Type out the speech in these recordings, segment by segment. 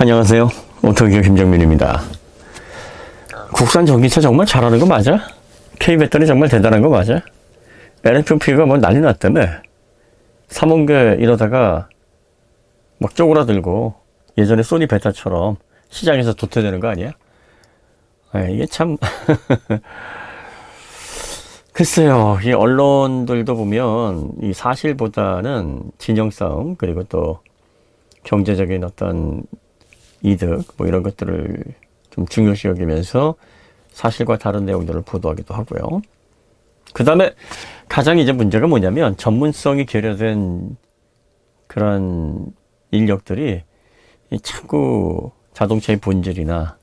안녕하세요. 오토기업 김정민입니다. 국산 전기차 정말 잘하는 거 맞아? K배터리 정말 대단한 거 맞아? LFP가 뭐 난리 났다며. 3원계 이러다가 막 쪼그라들고 예전에 소니 베타처럼 시장에서 도태되는 거 아니야? 이게 참 글쎄요. 이 언론들도 보면 이 사실보다는 진영 싸움, 그리고 또 경제적인 어떤 이득 뭐 이런 것들을 좀 중요시 여기면서 사실과 다른 내용들을 보도하기도 하고요. 그 다음에 가장 이제 문제가 뭐냐면 전문성이 결여된 그런 인력들이 자꾸 자동차의 본질이나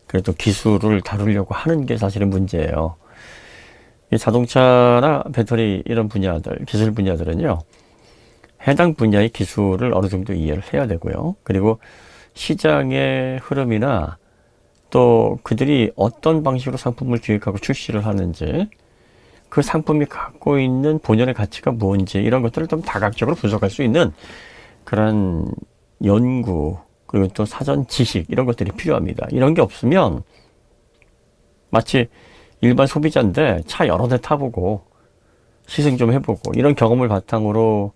그래도 기술을 다루려고 하는 게 사실은 문제예요. 이 자동차나 배터리 이런 분야들, 기술 분야들은요, 해당 분야의 기술을 어느 정도 이해를 해야 되고요. 그리고 시장의 흐름이나 또 그들이 어떤 방식으로 상품을 기획하고 출시를 하는지, 그 상품이 갖고 있는 본연의 가치가 뭔지 이런 것들을 좀 다각적으로 분석할 수 있는 그런 연구, 그리고 또 사전 지식 이런 것들이 필요합니다. 이런 게 없으면 마치 일반 소비자인데 차 여러 대 타보고 시승 좀 해보고 이런 경험을 바탕으로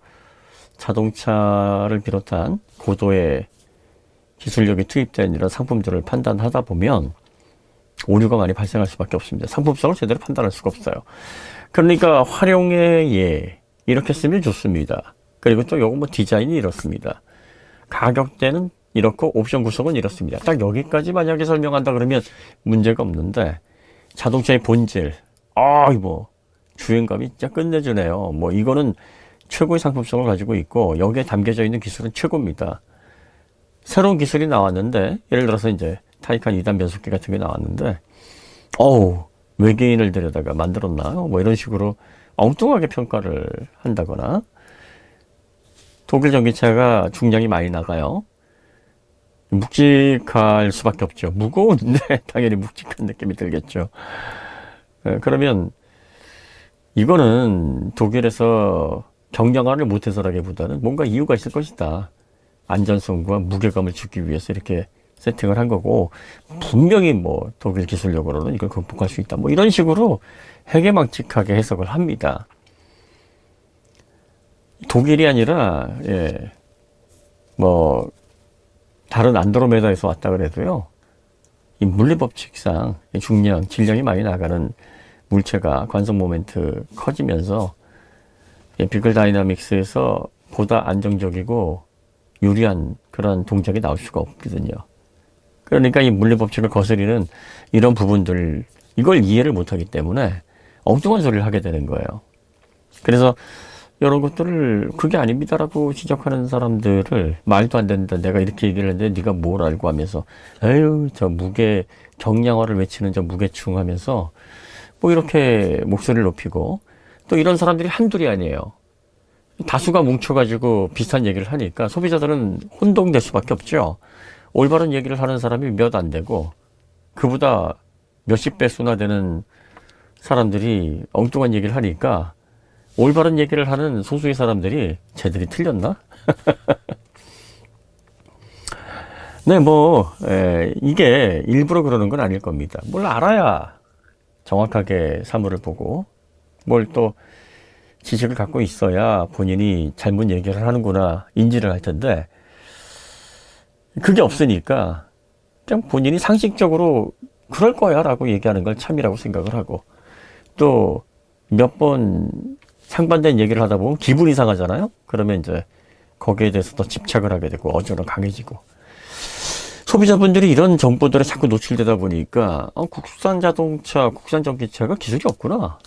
자동차를 비롯한 고도의 기술력이 투입된 이런 상품들을 판단하다 보면 오류가 많이 발생할 수밖에 없습니다. 상품성을 제대로 판단할 수가 없어요. 그러니까 활용의 예, 이렇게 쓰면 좋습니다. 그리고 또 요거 뭐 디자인이 이렇습니다. 가격대는 이렇고 옵션 구성은 이렇습니다. 딱 여기까지 만약에 설명한다 그러면 문제가 없는데 자동차의 본질, 뭐 주행감이 진짜 끝내주네요. 뭐 이거는 최고의 상품성을 가지고 있고 여기에 담겨져 있는 기술은 최고입니다. 새로운 기술이 나왔는데, 예를 들어서 이제 타이칸 2단 변속기 같은 게 나왔는데, 외계인을 데려다가 만들었나? 뭐 이런 식으로 엉뚱하게 평가를 한다거나, 독일 전기차가 중량이 많이 나가요. 묵직할 수밖에 없죠. 무거운데 당연히 묵직한 느낌이 들겠죠. 그러면 이거는 독일에서 경량화를 못해서라기보다는 뭔가 이유가 있을 것이다. 안전성과 무게감을 주기 위해서 이렇게 세팅을 한 거고, 분명히 뭐 독일 기술력으로는 이걸 극복할 수 있다. 뭐 이런 식으로 해괴망측하게 해석을 합니다. 독일이 아니라 뭐 다른 안드로메다에서 왔다 그래도요, 이 물리법칙상 중량, 질량이 많이 나가는 물체가 관성 모멘트 커지면서 비글 다이나믹스에서 보다 안정적이고 유리한 그런 동작이 나올 수가 없거든요. 그러니까 이 물리법칙을 거스리는 이런 부분들, 이걸 이해를 못하기 때문에 엉뚱한 소리를 하게 되는 거예요. 그래서 이런 것들을 그게 아닙니다라고 지적하는 사람들을, 말도 안 된다, 내가 이렇게 얘기를 했는데 네가 뭘 알고 하면서, 에휴 저 무게 경량화를 외치는 저 무게충 하면서 뭐 이렇게 목소리를 높이고, 또 이런 사람들이 한둘이 아니에요. 다수가 뭉쳐가지고 비슷한 얘기를 하니까 소비자들은 혼동될 수밖에 없죠. 올바른 얘기를 하는 사람이 몇 안 되고 그보다 몇십 배 수나 되는 사람들이 엉뚱한 얘기를 하니까 올바른 얘기를 하는 소수의 사람들이 쟤들이 틀렸나? 네, 이게 일부러 그러는 건 아닐 겁니다. 뭘 알아야 정확하게 사물을 보고, 뭘 또 지식을 갖고 있어야 본인이 잘못 얘기를 하는구나 인지를 할 텐데, 그게 없으니까 그냥 본인이 상식적으로 그럴 거야 라고 얘기하는 걸 참이라고 생각을 하고, 또 몇 번 상반된 얘기를 하다 보면 기분이 상하잖아요. 그러면 이제 거기에 대해서 더 집착을 하게 되고 어조는 강해지고, 소비자분들이 이런 정보들에 자꾸 노출되다 보니까 국산 자동차, 국산 전기차가 기술이 없구나.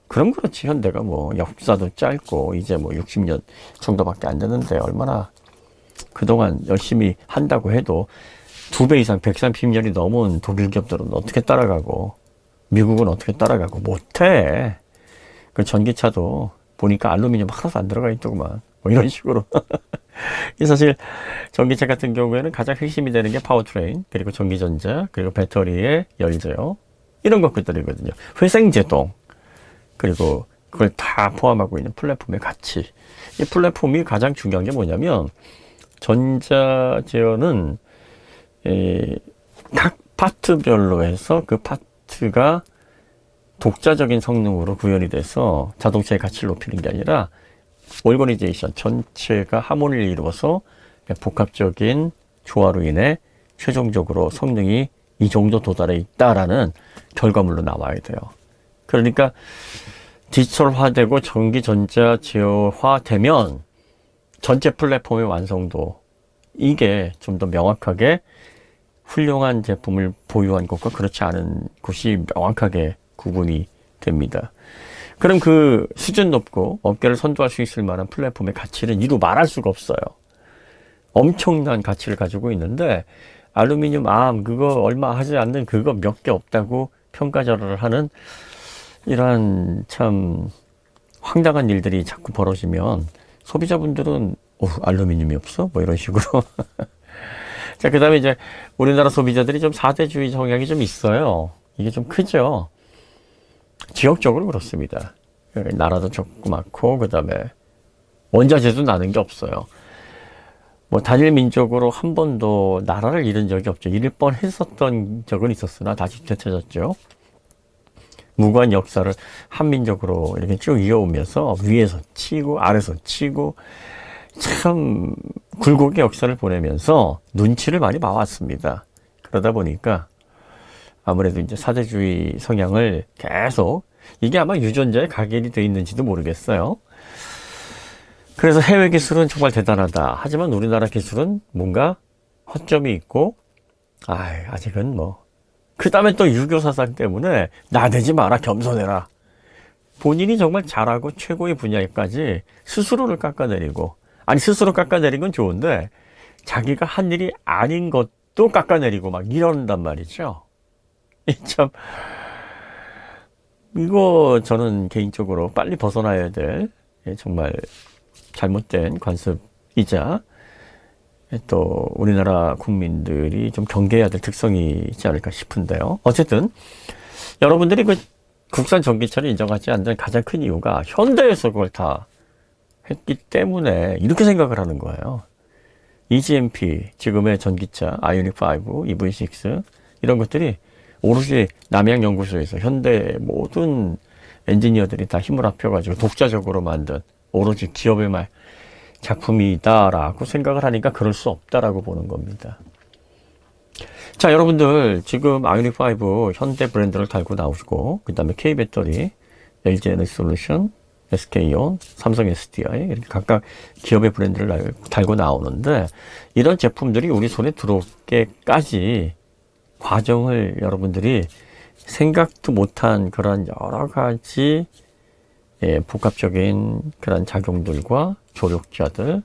그럼 그렇지. 현대가 뭐 역사도 짧고 이제 뭐 60년 정도밖에 안 되는데 얼마나 그동안 열심히 한다고 해도 2배 이상 130년이 넘은 독일 기업들은 어떻게 따라가고 미국은 어떻게 따라가고 못해. 그 전기차도 보니까 알루미늄 하나도 안 들어가 있더구만. 뭐 이런 식으로. 사실 전기차 같은 경우에는 가장 핵심이 되는 게 파워트레인, 그리고 전기전자, 그리고 배터리의 열제요. 이런 것들이거든요. 회생제동, 그리고 그걸 다 포함하고 있는 플랫폼의 가치. 이 플랫폼이 가장 중요한 게 뭐냐면, 전자 제어는 각 파트별로 해서 그 파트가 독자적인 성능으로 구현이 돼서 자동차의 가치를 높이는 게 아니라 오르거니제이션 전체가 하모니를 이루어서 복합적인 조화로 인해 최종적으로 성능이 이 정도 도달해 있다라는 결과물로 나와야 돼요. 그러니까 디지털화되고 전기 전자 제어화되면 전체 플랫폼의 완성도, 이게 좀 더 명확하게 훌륭한 제품을 보유한 것과 그렇지 않은 것이 명확하게 구분이 됩니다. 그럼 그 수준 높고 업계를 선도할 수 있을 만한 플랫폼의 가치는 이루 말할 수가 없어요. 엄청난 가치를 가지고 있는데 알루미늄 암 그거 얼마 하지 않는 그거 몇 개 없다고 평가절하를 하는 이러한 참 황당한 일들이 자꾸 벌어지면 소비자분들은 알루미늄이 없어? 뭐 이런 식으로 자, 그 다음에 이제 우리나라 소비자들이 좀 사대주의 성향이 좀 있어요. 이게 좀 크죠. 지역적으로 그렇습니다. 나라도 조그맣고 그 다음에 원자재도 나는 게 없어요. 뭐 단일 민족으로 한 번도 나라를 잃은 적이 없죠. 잃을 뻔했었던 적은 있었으나 다시 되찾았죠. 무관 역사를 한민족으로 이렇게 쭉 이어오면서 위에서 치고 아래서 치고 참 굴곡의 역사를 보내면서 눈치를 많이 봐왔습니다. 그러다 보니까 아무래도 이제 사대주의 성향을 계속, 이게 아마 유전자에 각인이 돼 있는지도 모르겠어요. 그래서 해외 기술은 정말 대단하다. 하지만 우리나라 기술은 뭔가 허점이 있고, 아직은 뭐. 그 다음에 또 유교 사상 때문에 나대지 마라, 겸손해라. 본인이 정말 잘하고 최고의 분야에까지 스스로를 깎아내리고, 아니 스스로 깎아내린 건 좋은데 자기가 한 일이 아닌 것도 깎아내리고 막 이런단 말이죠. 참 이거 저는 개인적으로 빨리 벗어나야 될 정말 잘못된 관습이자 또 우리나라 국민들이 좀 경계해야 될 특성이 있지 않을까 싶은데요. 어쨌든 여러분들이 그 국산 전기차를 인정하지 않는 가장 큰 이유가 현대에서 그걸 다 했기 때문에 이렇게 생각을 하는 거예요. EGMP, 지금의 전기차, 아이오닉 5, EV6 이런 것들이 오로지 남양연구소에서 현대 모든 엔지니어들이 다 힘을 합쳐가지고 독자적으로 만든 오로지 기업의 작품이다라고 생각을 하니까 그럴 수 없다라고 보는 겁니다. 자, 여러분들 지금 아이오닉 5 현대 브랜드를 달고 나오시고 그 다음에 K배터리, LG 에너지솔루션, SK온, 삼성 SDI 이렇게 각각 기업의 브랜드를 달고 나오는데 이런 제품들이 우리 손에 들어오게까지 과정을 여러분들이 생각도 못한 그런 여러 가지 복합적인 그런 작용들과 조력자들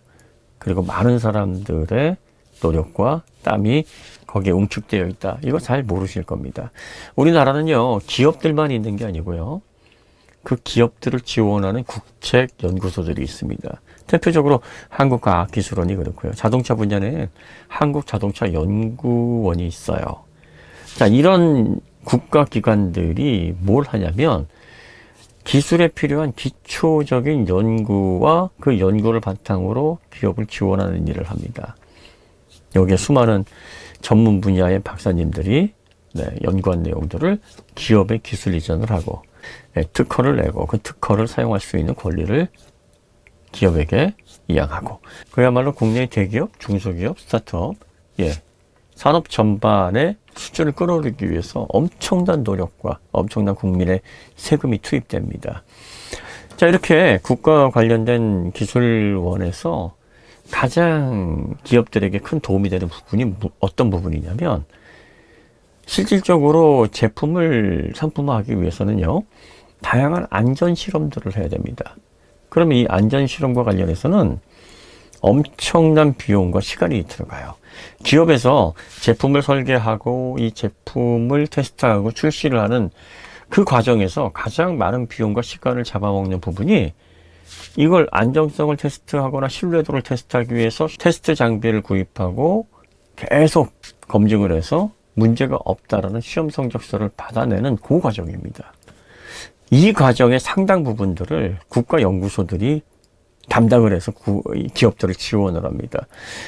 그리고 많은 사람들의 노력과 땀이 거기에 응축되어 있다. 이거 잘 모르실 겁니다. 우리나라는요 기업들만 있는 게 아니고요. 그 기업들을 지원하는 국책 연구소들이 있습니다. 대표적으로 한국과학기술원이 그렇고요. 자동차 분야는 한국자동차연구원이 있어요. 자, 이런 국가기관들이 뭘 하냐면 기술에 필요한 기초적인 연구와 그 연구를 바탕으로 기업을 지원하는 일을 합니다. 여기에 수많은 전문 분야의 박사님들이 연구한 내용들을 기업에 기술 이전을 하고 특허를 내고 그 특허를 사용할 수 있는 권리를 기업에게 이양하고 그야말로 국내의 대기업, 중소기업, 스타트업, 산업 전반의 수준을 끌어올리기 위해서 엄청난 노력과 엄청난 국민의 세금이 투입됩니다. 자, 이렇게 국가 관련된 기술원에서 가장 기업들에게 큰 도움이 되는 부분이 어떤 부분이냐면 실질적으로 제품을 상품화하기 위해서는요 다양한 안전 실험들을 해야 됩니다. 그러면 이 안전 실험과 관련해서는 엄청난 비용과 시간이 들어가요. 기업에서 제품을 설계하고 이 제품을 테스트하고 출시를 하는 그 과정에서 가장 많은 비용과 시간을 잡아먹는 부분이 이걸 안정성을 테스트하거나 신뢰도를 테스트하기 위해서 테스트 장비를 구입하고 계속 검증을 해서 문제가 없다라는 시험 성적서를 받아내는 그 과정입니다. 이 과정의 상당 부분들을 국가연구소들이 담당을 해서 기업들을 지원을 합니다.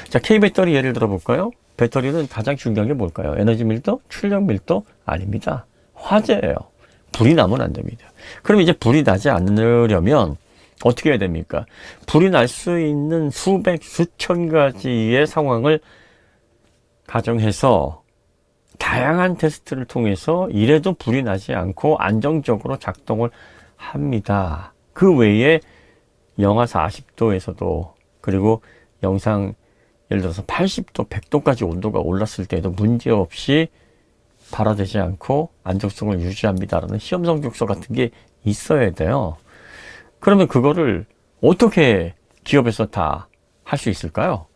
자, K배터리 예를 들어 볼까요? 배터리는 가장 중요한 게 뭘까요? 에너지 밀도? 출력 밀도? 아닙니다. 화재예요. 불이 나면 안 됩니다. 그럼 이제 불이 나지 않으려면 어떻게 해야 됩니까? 불이 날 수 있는 수백, 수천 가지의 상황을 가정해서 다양한 테스트를 통해서 이래도 불이 나지 않고 안정적으로 작동을 합니다. 그 외에 영하 40도에서도 그리고 영상 예를 들어서 80도, 100도까지 온도가 올랐을 때에도 문제없이 발화되지 않고 안정성을 유지합니다라는 시험 성적서 같은 게 있어야 돼요. 그러면 그거를 어떻게 기업에서 다 할 수 있을까요?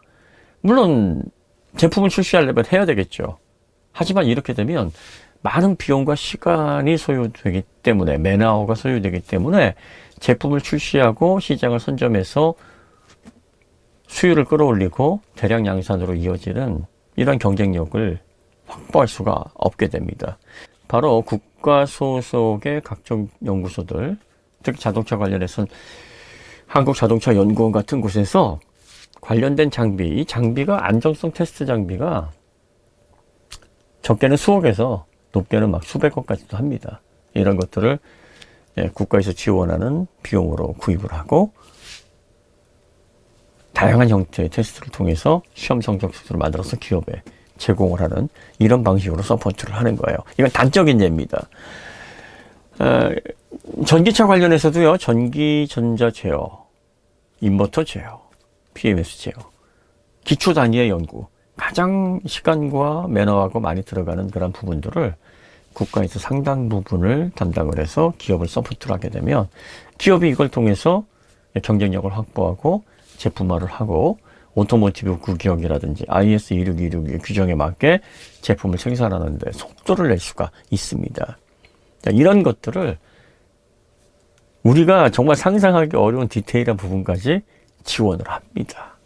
물론 제품을 출시하려면 해야 되겠죠. 하지만 이렇게 되면 많은 비용과 시간이 소요되기 때문에, 맨아워가 소요되기 때문에 제품을 출시하고 시장을 선점해서 수요를 끌어올리고 대량 양산으로 이어지는 이런 경쟁력을 확보할 수가 없게 됩니다. 바로 국가 소속의 각종 연구소들, 특히 자동차 관련해서는 한국자동차연구원 같은 곳에서 관련된 장비, 이 장비가 안정성 테스트 장비가 적게는 수억에서 높게는 막 수백억까지도 합니다. 이런 것들을 국가에서 지원하는 비용으로 구입을 하고 다양한 형태의 테스트를 통해서 시험 성적표를 만들어서 기업에 제공을 하는 이런 방식으로 서포트를 하는 거예요. 이건 단적인 예입니다. 전기차 관련해서도요, 전기 전자 제어, 인버터 제어, BMS 제어, 기초 단위의 연구, 가장 시간과 매너하고 많이 들어가는 그런 부분들을 국가에서 상당 부분을 담당을 해서 기업을 서포트를 하게 되면 기업이 이걸 통해서 경쟁력을 확보하고 제품화를 하고 오토모티브 구기업이라든지 IS 2626의 규정에 맞게 제품을 생산하는 데 속도를 낼 수가 있습니다. 이런 것들을 우리가 정말 상상하기 어려운 디테일한 부분까지 지원을 합니다.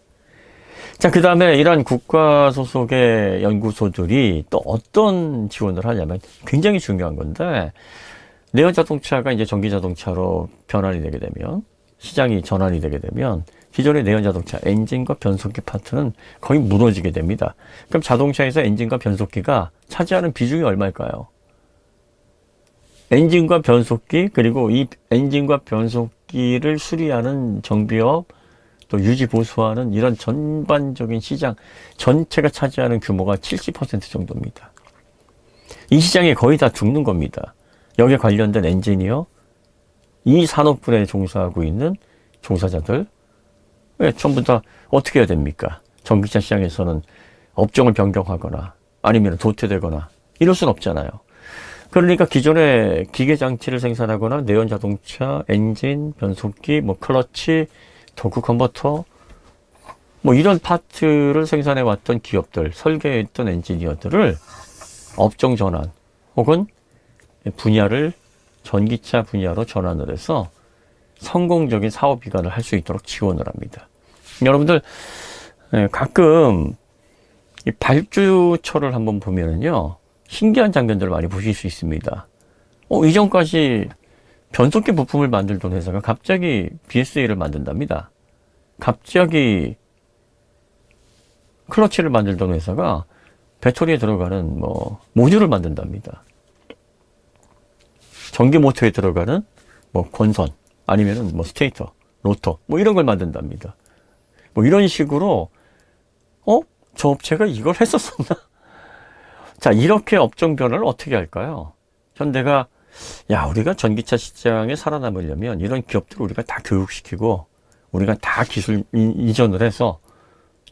자, 그 다음에 이러한 국가 소속의 연구소들이 또 어떤 지원을 하냐면 굉장히 중요한 건데, 내연 자동차가 이제 전기 자동차로 변환이 되게 되면, 시장이 전환이 되게 되면 기존의 내연 자동차 엔진과 변속기 파트는 거의 무너지게 됩니다. 그럼 자동차에서 엔진과 변속기가 차지하는 비중이 얼마일까요? 엔진과 변속기, 그리고 이 엔진과 변속기를 수리하는 정비업, 또 유지 보수하는 이런 전반적인 시장 전체가 차지하는 규모가 70% 정도입니다. 이 시장이 거의 다 죽는 겁니다. 여기에 관련된 엔지니어, 이 산업군에 종사하고 있는 종사자들, 전부 다 어떻게 해야 됩니까? 전기차 시장에서는 업종을 변경하거나 아니면 도태되거나 이럴 순 없잖아요. 그러니까 기존의 기계장치를 생산하거나 내연 자동차, 엔진, 변속기, 클러치, 토크 컨버터, 이런 파트를 생산해 왔던 기업들, 설계했던 엔지니어들을 업종 전환 혹은 분야를 전기차 분야로 전환을 해서 성공적인 사업 이관을 할 수 있도록 지원을 합니다. 여러분들 가끔 이 발주처를 한번 보면은요, 신기한 장면들을 많이 보실 수 있습니다. 이전까지 변속기 부품을 만들던 회사가 갑자기 BSA를 만든답니다. 갑자기 클러치를 만들던 회사가 배터리에 들어가는 모듈을 만든답니다. 전기 모터에 들어가는 권선 아니면은 스테이터, 로터 이런 걸 만든답니다. 이런 식으로 저 업체가 이걸 했었었나? 자, 이렇게 업종 변화를 어떻게 할까요? 현대가 우리가 전기차 시장에 살아남으려면 이런 기업들을 우리가 다 교육시키고 우리가 다 기술 이전을 해서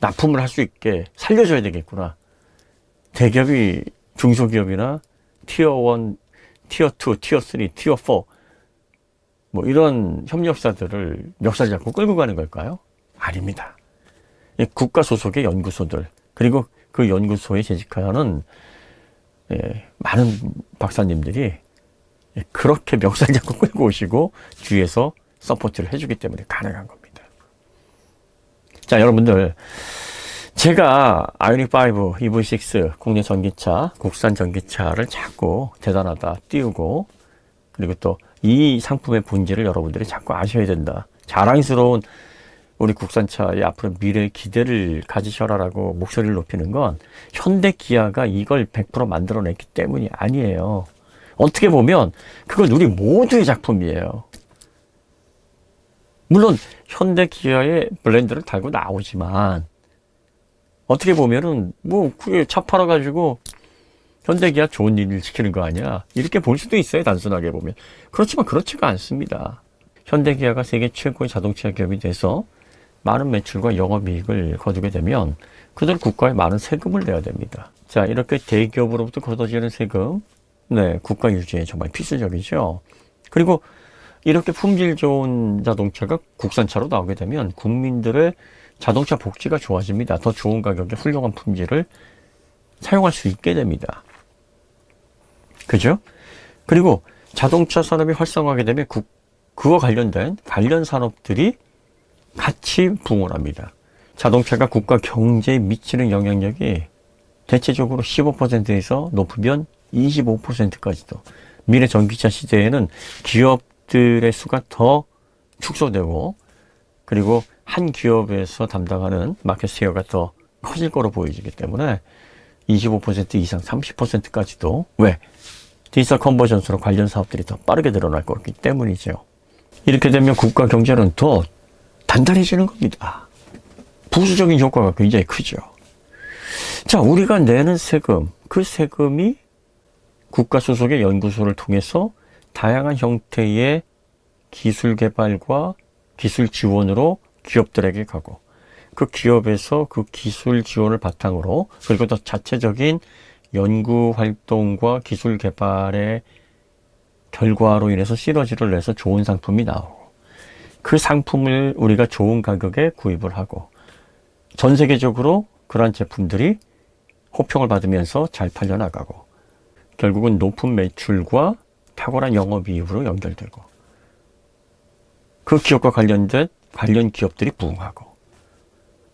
납품을 할 수 있게 살려줘야 되겠구나. 대기업이 중소기업이나 티어 1, 티어 2, 티어 3, 티어 4 이런 협력사들을 멱살 잡고 끌고 가는 걸까요? 아닙니다. 국가 소속의 연구소들, 그리고 그 연구소에 재직하는 많은 박사님들이 그렇게 멱살 잡고 끌고 오시고 뒤에서 서포트를 해주기 때문에 가능한 겁니다. 자, 여러분들, 제가 아이오닉5, EV6, 국내 전기차, 국산 전기차를 자꾸 대단하다 띄우고, 그리고 또 이 상품의 본질을 여러분들이 자꾸 아셔야 된다, 자랑스러운 우리 국산차의 앞으로 미래의 기대를 가지셔라라고 목소리를 높이는 건 현대 기아가 이걸 100% 만들어냈기 때문이 아니에요. 어떻게 보면 그건 우리 모두의 작품이에요. 물론 현대 기아의 브랜드를 달고 나오지만 어떻게 보면은 뭐 그게 차 팔아가지고 현대 기아 좋은 일을 시키는 거 아니야, 이렇게 볼 수도 있어요, 단순하게 보면. 그렇지만 그렇지가 않습니다. 현대 기아가 세계 최고의 자동차 기업이 돼서 많은 매출과 영업이익을 거두게 되면 그들 국가에 많은 세금을 내야 됩니다. 자, 이렇게 대기업으로부터 걷어지는 세금, 네, 국가 유지에 정말 필수적이죠. 그리고 이렇게 품질 좋은 자동차가 국산차로 나오게 되면 국민들의 자동차 복지가 좋아집니다. 더 좋은 가격에 훌륭한 품질을 사용할 수 있게 됩니다. 그죠? 그리고 자동차 산업이 활성화하게 되면 그와 관련된 관련 산업들이 같이 부흥을 합니다. 자동차가 국가 경제에 미치는 영향력이 대체적으로 15%에서 높으면 25%까지도. 미래 전기차 시대에는 기업들의 수가 더 축소되고, 그리고 한 기업에서 담당하는 마켓 쉐어가 더 커질 거로 보여지기 때문에 25% 이상 30%까지도, 왜? 디지털 컨버전스로 관련 사업들이 더 빠르게 늘어날 거기 때문이죠. 이렇게 되면 국가 경제는 더 단단해지는 겁니다. 부수적인 효과가 굉장히 크죠. 자, 우리가 내는 세금, 그 세금이 국가 소속의 연구소를 통해서 다양한 형태의 기술 개발과 기술 지원으로 기업들에게 가고, 그 기업에서 그 기술 지원을 바탕으로, 그리고 또 자체적인 연구 활동과 기술 개발의 결과로 인해서 시너지를 내서 좋은 상품이 나오고, 그 상품을 우리가 좋은 가격에 구입을 하고, 전 세계적으로 그러한 제품들이 호평을 받으면서 잘 팔려나가고, 결국은 높은 매출과 탁월한 영업이익으로 연결되고, 그 기업과 관련된 관련 기업들이 부흥하고,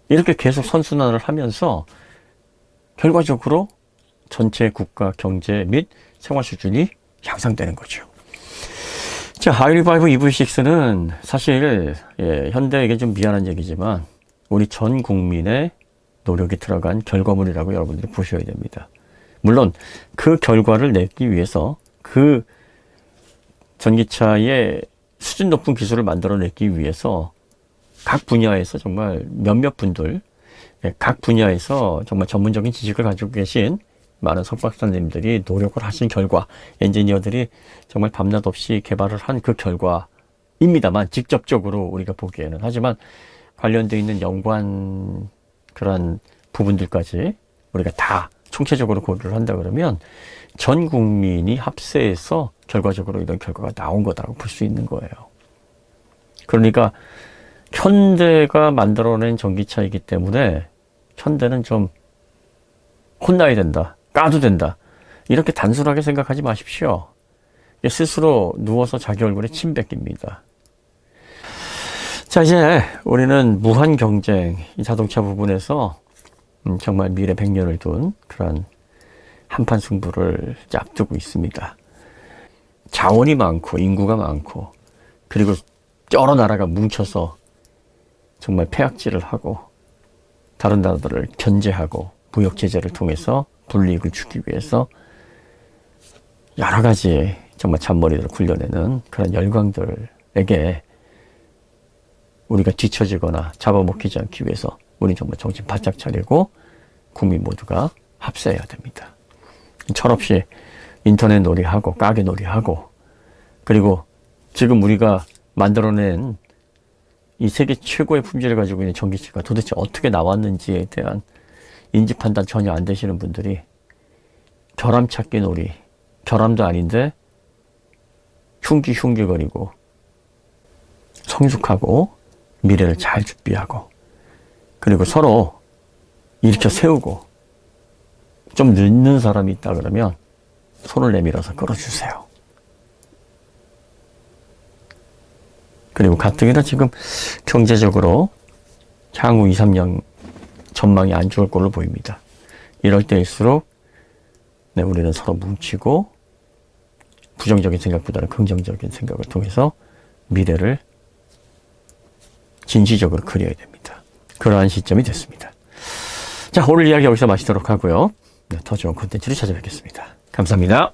이렇게 계속 선순환을 하면서 결과적으로 전체 국가 경제 및 생활 수준이 향상되는 거죠. 자, i-revive EV6는 사실 현대에게 좀 미안한 얘기지만 우리 전 국민의 노력이 들어간 결과물이라고 여러분들이 보셔야 됩니다. 물론 그 결과를 내기 위해서, 그 전기차의 수준 높은 기술을 만들어내기 위해서 각 분야에서 정말 몇몇 분들, 각 분야에서 정말 전문적인 지식을 가지고 계신 많은 석박사님들이 노력을 하신 결과, 엔지니어들이 정말 밤낮 없이 개발을 한 그 결과입니다만, 직접적으로 우리가 보기에는. 하지만 관련되어 있는 연관 그런 부분들까지 우리가 다 총체적으로 고려를 한다 그러면 전 국민이 합세해서 결과적으로 이런 결과가 나온 거다라고 볼 수 있는 거예요. 그러니까 현대가 만들어낸 전기차이기 때문에 현대는 좀 혼나야 된다, 까도 된다, 이렇게 단순하게 생각하지 마십시오. 스스로 누워서 자기 얼굴에 침 뱉깁니다. 자, 이제 우리는 무한 경쟁, 이 자동차 부분에서 정말 미래 100년을 둔 그런 한판 승부를 앞두고 있습니다. 자원이 많고 인구가 많고, 그리고 여러 나라가 뭉쳐서 정말 폐악질을 하고 다른 나라들을 견제하고 무역 제재를 통해서 불이익을 주기 위해서 여러 가지 정말 잔머리들을 굴려내는 그런 열광들에게 우리가 뒤처지거나 잡아먹히지 않기 위해서 우리 정말 정신 바짝 차리고 국민 모두가 합세해야 됩니다. 철없이 인터넷 놀이하고 가게 놀이하고, 그리고 지금 우리가 만들어낸 이 세계 최고의 품질을 가지고 있는 전기차가 도대체 어떻게 나왔는지에 대한 인지 판단 전혀 안 되시는 분들이 결함 찾기 놀이, 결함도 아닌데 흉기흉기거리고 성숙하고 미래를 잘 준비하고, 그리고 서로 일으켜 세우고, 좀 늦는 사람이 있다 그러면 손을 내밀어서 끌어주세요. 그리고 가뜩이나 지금 경제적으로 향후 2, 3년 전망이 안 좋을 걸로 보입니다. 이럴 때일수록 우리는 서로 뭉치고 부정적인 생각보다는 긍정적인 생각을 통해서 미래를 진취적으로 그려야 됩니다. 그러한 시점이 됐습니다. 자, 오늘 이야기 여기서 마치도록 하고요. 네, 더 좋은 콘텐츠로 찾아뵙겠습니다. 감사합니다.